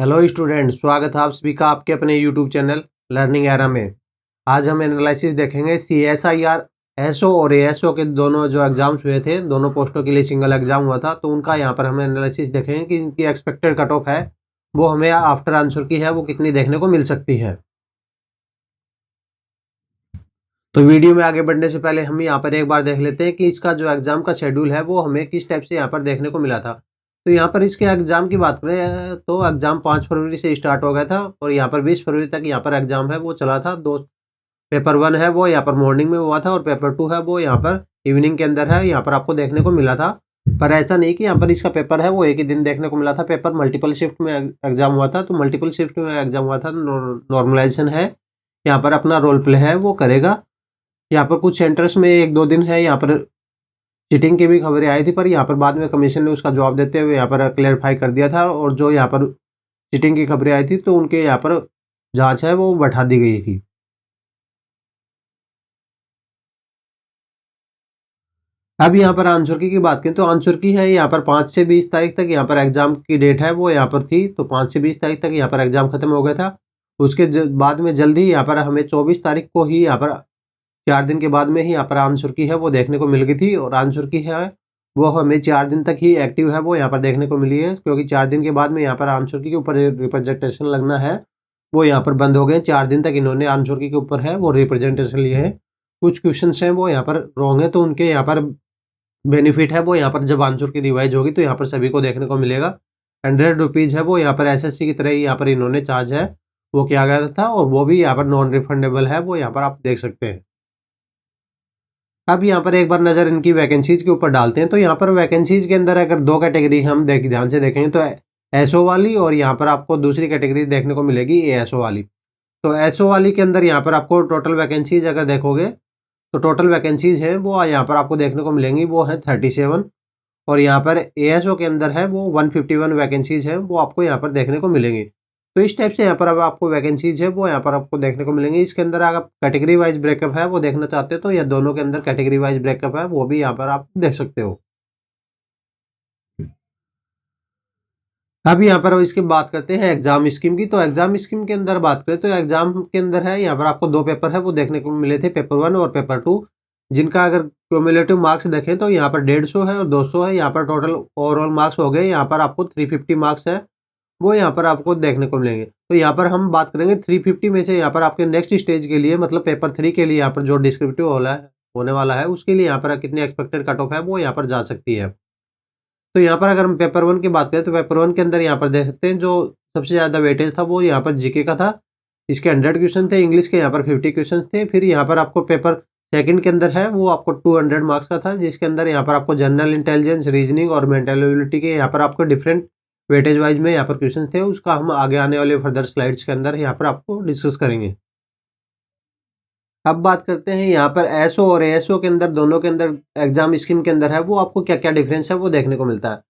Hello student, स्वागत है आप सभी का आपके अपने यूट्यूब चैनल लर्निंग एरा में। आज हम एनालिसिस देखेंगे CSIR एसओ और एएसओ के दोनों जो एग्जाम्स हुए थे, दोनों पोस्टों के लिए सिंगल एग्जाम हुआ था, तो उनका यहाँ पर हम एनालिसिस देखेंगे कि इनकी एक्सपेक्टेड कट ऑफ है वो हमें आफ्टर आंसर की है वो कितनी देखने को मिल सकती है। तो वीडियो में आगे बढ़ने से पहले हम यहाँ पर एक बार देख लेते हैं कि इसका जो एग्जाम का शेड्यूल है वो हमें किस टाइप से यहाँ पर देखने को मिला था। तो यहाँ पर इसके एग्जाम की बात करें तो एग्जाम 5 फरवरी से स्टार्ट हो गया था और यहाँ पर 20 फरवरी तक यहाँ पर एग्जाम है वो चला था। दो पेपर 1 है वो यहाँ पर मॉर्निंग में हुआ था और पेपर 2 है वो यहाँ पर इवनिंग के अंदर है, यहाँ पर आपको देखने को मिला था। पर ऐसा नहीं कि यहाँ पर इसका पेपर है वो एक ही दिन देखने को मिला था, पेपर मल्टीपल शिफ्ट में एग्जाम हुआ था। तो मल्टीपल शिफ्ट में एग्जाम हुआ था, नॉर्मलाइजेशन है, यहाँ पर अपना रोल प्ले है वो करेगा। यहाँ पर कुछ सेंटर्स में 1-2 दिन है यहाँ पर चीटिंग की भी खबरें आई थी, पर यहाँ पर बाद में कमीशन ने उसका जवाब देते हुए यहाँ पर क्लेरिफाई कर दिया था और जो यहाँ पर चीटिंग की खबरें आई थी तो उनके यहाँ पर जांच है वो बढ़ा दी गई थी। अब यहाँ पर आंसर की बात करें तो आंसर की है यहाँ पर 5 से 20 तारीख तक यहाँ पर एग्जाम की डेट है वो यहाँ पर थी। तो 5 से 20 तारीख तक यहाँ पर एग्जाम खत्म हो गया था। उसके बाद में जल्दी यहाँ पर हमें 24 तारीख को ही यहाँ पर 4 दिन के बाद में ही यहाँ पर आंसर की है वो देखने को मिल गई थी और आंसर की है वो हमें 4 दिन तक ही एक्टिव है वो यहाँ पर देखने को मिली है, क्योंकि 4 दिन के बाद में यहाँ पर आंसर की के ऊपर रिप्रेजेंटेशन लगना है वो यहाँ पर बंद हो गए। 4 दिन तक इन्होंने आंसर की के ऊपर है वो रिप्रेजेंटेशन लिए है। कुछ क्वेश्चन हैं वो यहाँ पर रॉन्ग है तो उनके यहाँ पर बेनिफिट है वो यहाँ पर जब आंसर की रिवाइज होगी तो यहाँ पर सभी को देखने को मिलेगा। 100 रुपीज़ है वो यहाँ पर SSC की तरह ही यहाँ पर इन्होंने चार्ज है वो किया गया था और वो भी यहाँ पर नॉन रिफंडेबल है वो यहाँ पर आप देख सकते हैं। अब यहाँ पर एक बार नज़र इनकी वैकेंसीज के ऊपर डालते हैं। तो यहाँ पर वैकेंसीज के अंदर अगर 2 कैटेगरी हम ध्यान से देखेंगे तो एसओ वाली और यहाँ पर आपको दूसरी कैटेगरी देखने को मिलेगी एएसओ वाली। तो एसओ वाली के अंदर यहाँ पर आपको टोटल वैकेंसीज अगर देखोगे तो टोटल वैकेंसीज हैं वो यहाँ पर आपको देखने को मिलेंगी वो है 37 और यहाँ पर एएसओ के अंदर है वो 151 वैकेंसीज है वो आपको यहाँ पर देखने को मिलेंगी। तो इस टाइप से यहाँ पर अब आपको वैकेंसीज है वो यहाँ पर आपको देखने को मिलेंगी। इसके अंदर अगर आप कैटेगरी वाइज ब्रेकअप है वो देखना चाहते हो तो यह दोनों के अंदर कैटेगरी वाइज ब्रेकअप है वो भी यहाँ पर आप देख सकते हो। अब यहाँ पर इसकी बात करते हैं एग्जाम स्कीम की। तो एग्जाम स्कीम के अंदर बात करें तो एग्जाम के अंदर है यहाँ पर आपको 2 पेपर है वो देखने को मिले थे, पेपर 1 और पेपर 2, जिनका अगर क्यूमुलेटिव मार्क्स देखें तो यहाँ पर 150 है और 200 है। यहाँ पर टोटल ओवरऑल मार्क्स हो गए यहाँ पर आपको 350 मार्क्स है वो यहाँ पर आपको देखने को मिलेंगे। तो यहाँ पर हम बात करेंगे 350 में से यहाँ पर आपके नेक्स्ट स्टेज के लिए मतलब पेपर 3 के लिए यहाँ पर जो डिस्क्रिप्टिव होने वाला है उसके लिए यहाँ पर कितनी एक्सपेक्टेड कट ऑफ है वो यहाँ पर जा सकती है। तो यहाँ पर अगर हम पेपर 1 की बात करें तो पेपर 1 के अंदर यहाँ पर देख सकते हैं जो सबसे ज़्यादा वेटेज था वो यहाँ पर जीके का था। इसके 100 क्वेश्चन थे, इंग्लिश के यहाँ पर 50 क्वेश्चन थे। फिर यहाँ पर आपको पेपर 2 के अंदर है वो आपको 200 मार्क्स का था, जिसके अंदर यहाँ पर आपको जनरल इंटेलिजेंस, रीजनिंग और मेंटल एबिलिटी के यहाँ पर आपको डिफरेंट वेटेज वाइज में यहाँ पर क्वेश्चन थे। उसका हम आगे आने वाले फर्दर स्लाइड्स के अंदर यहाँ पर आपको डिस्कस करेंगे। अब बात करते हैं यहाँ पर एसओ और एएसओ के अंदर दोनों के अंदर एग्जाम स्कीम के अंदर है वो आपको क्या क्या डिफरेंस है वो देखने को मिलता है।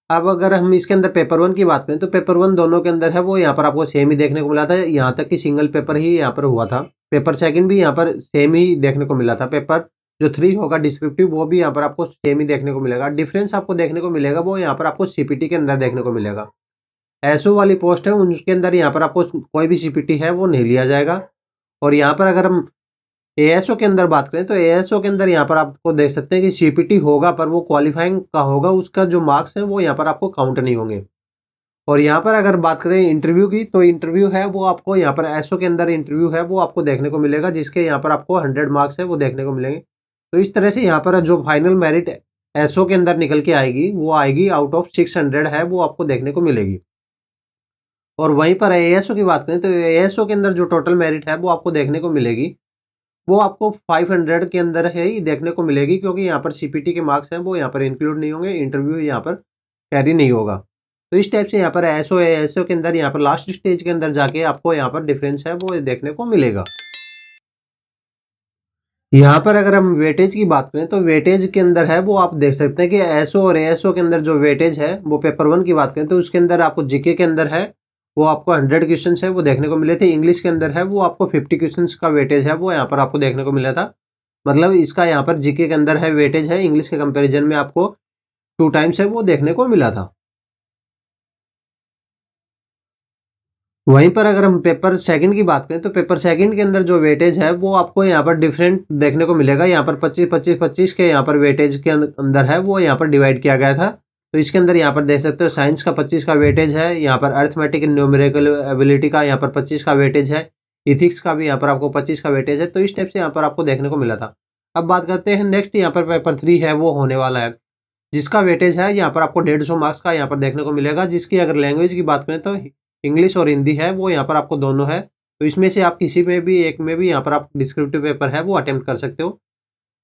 अब अगर हम इसके अंदर पेपर 1 की बात करें तो पेपर 1 दोनों के अंदर है वो यहाँ पर आपको सेम ही देखने को मिला था, यहाँ तक कि सिंगल पेपर ही यहाँ पर हुआ था। पेपर 2 भी यहाँ पर सेम ही देखने को मिला था। पेपर जो 3 होगा डिस्क्रिप्टिव वो भी यहाँ पर आपको सेम ही देखने को मिलेगा। डिफरेंस आपको देखने को मिलेगा वो यहाँ पर आपको सीपीटी के अंदर देखने को मिलेगा। एसओ वाली पोस्ट है उसके अंदर यहाँ पर आपको कोई भी सीपीटी है वो नहीं लिया जाएगा। और यहाँ पर अगर हम एएसओ के अंदर बात करें तो एएसओ के अंदर यहाँ पर आपको देख सकते हैं कि सीपीटी होगा पर वो क्वालिफाइंग का होगा, उसका जो मार्क्स है वो यहाँ पर आपको काउंट नहीं होंगे। और यहाँ पर अगर बात करें इंटरव्यू की तो इंटरव्यू है वो आपको यहाँ पर एसओ के अंदर इंटरव्यू है वो आपको देखने को मिलेगा, जिसके यहाँ पर आपको 100 मार्क्स है वो देखने को मिलेंगे। तो इस तरह से यहाँ पर जो फाइनल मेरिट एसओ के अंदर निकल के आएगी वो आएगी आउट ऑफ 600 है वो आपको देखने को मिलेगी। और वहीं पर एएसओ की बात करें तो एएसओ के अंदर जो टोटल मेरिट है वो आपको देखने को मिलेगी वो आपको 500 के अंदर है ही देखने को मिलेगी, क्योंकि यहाँ पर सीपीटी के मार्क्स हैं वो यहाँ पर इंक्लूड नहीं होंगे, इंटरव्यू यहाँ पर कैरी नहीं होगा। तो इस टाइप से यहाँ पर एसओ के अंदर यहाँ पर लास्ट स्टेज के अंदर जाके आपको यहाँ पर डिफरेंस है वो देखने को मिलेगा। यहाँ पर अगर हम वेटेज की बात करें तो वेटेज के अंदर है वो आप देख सकते हैं कि एसओ और एएसओ के अंदर जो वेटेज है वो पेपर 1 की बात करें तो उसके अंदर आपको जीके के अंदर है वो आपको 100 क्वेश्चन है वो देखने को मिले थे। इंग्लिश के अंदर है वो आपको 50 क्वेश्चन का वेटेज है वो यहाँ पर आपको देखने को मिला था। मतलब इसका यहाँ पर जीके के अंदर है वेटेज है इंग्लिश के कंपैरिजन में आपको 2 टाइम्स है वो देखने को मिला था। वहीं पर अगर हम पेपर सेकंड की बात करें तो पेपर सेकंड के अंदर जो वेटेज है वो आपको यहाँ पर डिफरेंट देखने को मिलेगा। यहाँ पर 25-25-25 के यहाँ पर वेटेज के अंदर है, वो यहाँ पर डिवाइड किया गया था। तो इसके अंदर यहाँ पर देख सकते हो साइंस का 25 का वेटेज है, यहाँ पर अर्थमेटिक एंड न्यूमेरिकल एबिलिटी का यहाँ पर 25 का वेटेज है, इथिक्स का भी यहाँ पर आपको 25 का वेटेज है। तो इस टाइप से यहाँ पर आपको देखने को मिला था। अब बात करते हैं नेक्स्ट, यहाँ पर पेपर 3 है वो होने वाला है, जिसका वेटेज है यहाँ पर आपको 150 मार्क्स का यहाँ पर देखने को मिलेगा। जिसकी अगर लैंग्वेज की बात करें तो इंग्लिश और हिंदी है, वो यहाँ पर आपको दोनों है। तो इसमें से आप किसी में भी एक में भी यहाँ पर आप डिस्क्रिप्टिव पेपर है वो अटेम्प्ट कर सकते हो,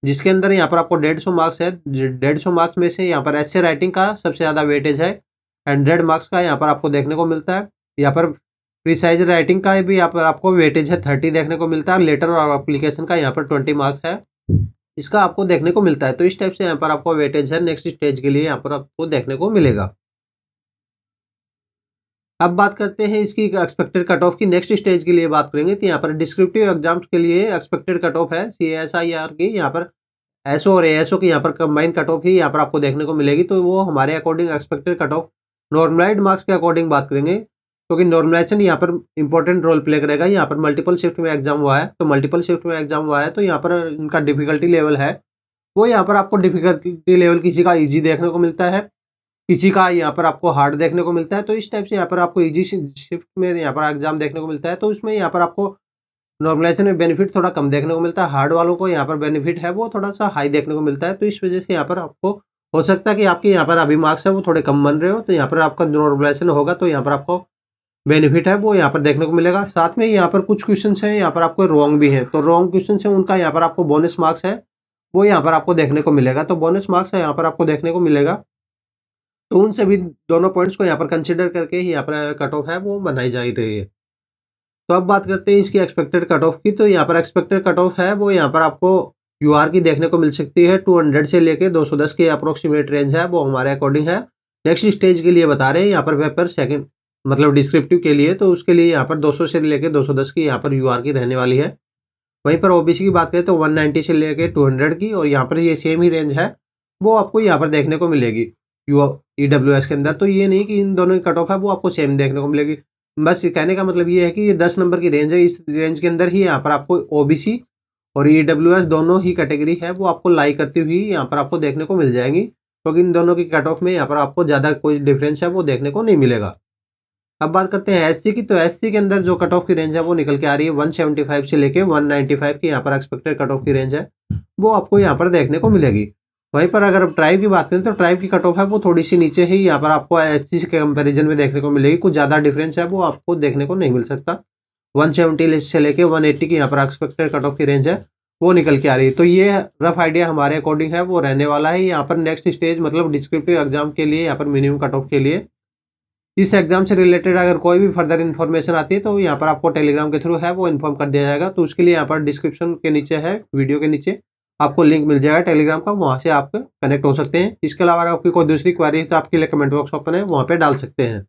जिसके अंदर यहाँ पर आपको 150 मार्क्स है। 150 मार्क्स में से यहाँ पर एसे राइटिंग का सबसे ज़्यादा वेटेज है, 100 मार्क्स का यहाँ पर आपको देखने को मिलता है। यहाँ पर प्रिसाइज राइटिंग का भी यहाँ पर आपको वेटेज है 30 देखने को मिलता है। लेटर और एप्लीकेशन का यहाँ पर 20 मार्क्स है, इसका आपको देखने को मिलता है। तो इस टाइप से यहाँ पर आपको वेटेज है नेक्स्ट स्टेज के लिए यहाँ पर आपको देखने को मिलेगा। अब बात करते हैं इसकी एक्सपेक्टेड कट ऑफ की। नेक्स्ट स्टेज के लिए बात करेंगे तो यहाँ पर डिस्क्रिप्टिव एग्जाम्स के लिए एक्सपेक्टेड कट ऑफ है CSIR की, यहाँ पर एसओ और एएसओ की यहाँ पर कंबाइन कट ऑफ ही यहाँ पर आपको देखने को मिलेगी। तो वो हमारे according expected cut off normalised marks के अकॉर्डिंग बात करेंगे, क्योंकि नॉर्मलाइजेशन यहाँ पर इंपॉर्टेंट रोल प्ले करेगा। यहाँ पर मल्टीपल शिफ्ट में एग्जाम हुआ है, तो मल्टीपल शिफ्ट में एग्जाम हुआ है तो यहाँ पर इनका डिफिकल्टी लेवल है वो यहाँ पर आपको डिफिकल्टी लेवल किसी का ईजी देखने को मिलता है, किसी का यहाँ पर आपको हार्ड देखने को मिलता है। तो इस टाइप से यहाँ पर आपको इजी शिफ्ट में यहाँ पर एग्जाम देखने को मिलता है। तो उसमें यहाँ पर आपको नॉर्मलाइजेशन में बेनिफिट थोड़ा कम देखने को मिलता है, हार्ड वालों को यहाँ पर बेनिफिट है वो थोड़ा सा हाई देखने को मिलता है। तो इस वजह से यहाँ पर आपको हो सकता है कि आपके यहाँ पर अभी मार्क्स है वो थोड़े कम बन रहे हो, तो यहाँ पर आपका नॉर्मलाइजेशन होगा तो यहाँ पर आपको बेनिफिट है वो यहाँ पर देखने को मिलेगा। साथ में यहाँ पर कुछ क्वेश्चन है यहाँ पर आपको रॉन्ग भी है, तो रॉन्ग क्वेश्चन है उनका यहाँ पर आपको बोनस मार्क्स है वो यहाँ पर आपको देखने को मिलेगा। तो बोनस मार्क्स है यहाँ पर आपको देखने को मिलेगा। तो उन सभी दोनों पॉइंट्स को यहाँ पर कंसिडर करके ही यहाँ पर कट ऑफ है वो बनाई जा रही है। तो अब बात करते हैं इसकी एक्सपेक्टेड कट ऑफ की। तो यहाँ पर एक्सपेक्टेड कट ऑफ है वो यहाँ पर आपको यूआर की देखने को मिल सकती है 200 से लेके 210 के अप्रोक्सीमेट रेंज है, वो हमारे अकॉर्डिंग है। नेक्स्ट स्टेज के लिए बता रहे हैं यहाँ पर पेपर सेकंड मतलब डिस्क्रिप्टिव के लिए, तो उसके लिए यहाँ पर 200 से लेके 210 की यहाँ पर यूआर की रहने वाली है। वहीं पर ओबीसी की बात करें तो 190 से लेके 200 की, और यहाँ पर ये सेम ही रेंज है वो आपको यहाँ पर देखने को मिलेगी ईडब्ल्यूएस के अंदर। तो ये नहीं कि इन दोनों की कट ऑफ है वो आपको सेम देखने को मिलेगी, बस कहने का मतलब ये है कि ये 10 नंबर की रेंज है, इस रेंज के अंदर ही यहाँ पर आपको ओबीसी और ईडब्ल्यूएस दोनों ही कैटेगरी है वो आपको लाई करती हुई यहाँ पर आपको देखने को मिल जाएंगी, क्योंकि इन दोनों की कट ऑफ में यहाँ पर आपको ज़्यादा कोई डिफरेंस है वो देखने को नहीं मिलेगा। अब बात करते हैं एससी की। तो एससी के अंदर जो कट ऑफ की रेंज है वो निकल के आ रही है 175 से लेके 195 की यहाँ पर एक्सपेक्टेड कट ऑफ की रेंज है वो आपको यहाँ पर देखने को मिलेगी। वहीं पर अगर ट्राइब की बात करें तो ट्राइब की कट ऑफ है वो थोड़ी सी नीचे ही यहाँ पर आपको एससी के कंपैरिजन में देखने को मिलेगी, कुछ ज़्यादा डिफरेंस है वो आपको देखने को नहीं मिल सकता। 170 से लेके 180 की यहाँ पर एक्सपेक्टेड कट ऑफ की रेंज है वो निकल के आ रही है। तो ये रफ आइडिया हमारे अकॉर्डिंग है वो रहने वाला है। यहाँ पर नेक्स्ट स्टेज मतलब डिस्क्रिप्टिव एग्जाम के लिए यहाँ पर मिनिमम कट ऑफ के लिए इस एग्जाम से रिलेटेड अगर कोई भी फर्दर इन्फॉर्मेशन आती है तो यहाँ पर आपको टेलीग्राम के थ्रू है वो इन्फॉर्म कर दिया जाएगा। तो उसके लिए यहाँ पर डिस्क्रिप्शन के नीचे है, वीडियो के नीचे आपको लिंक मिल जाएगा टेलीग्राम का, वहाँ से आप कनेक्ट हो सकते हैं। इसके अलावा अगर आपकी कोई दूसरी क्वेरी है तो आपके लिए कमेंट बॉक्स ओपन है, वहाँ पे डाल सकते हैं।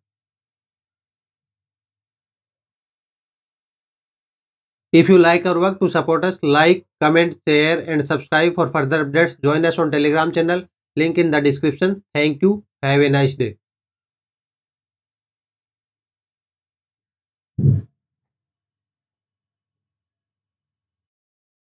If you like our work, to support us, like, comment, share and subscribe for further updates. Join us on Telegram channel. Link in the description. Thank you. Have a nice day.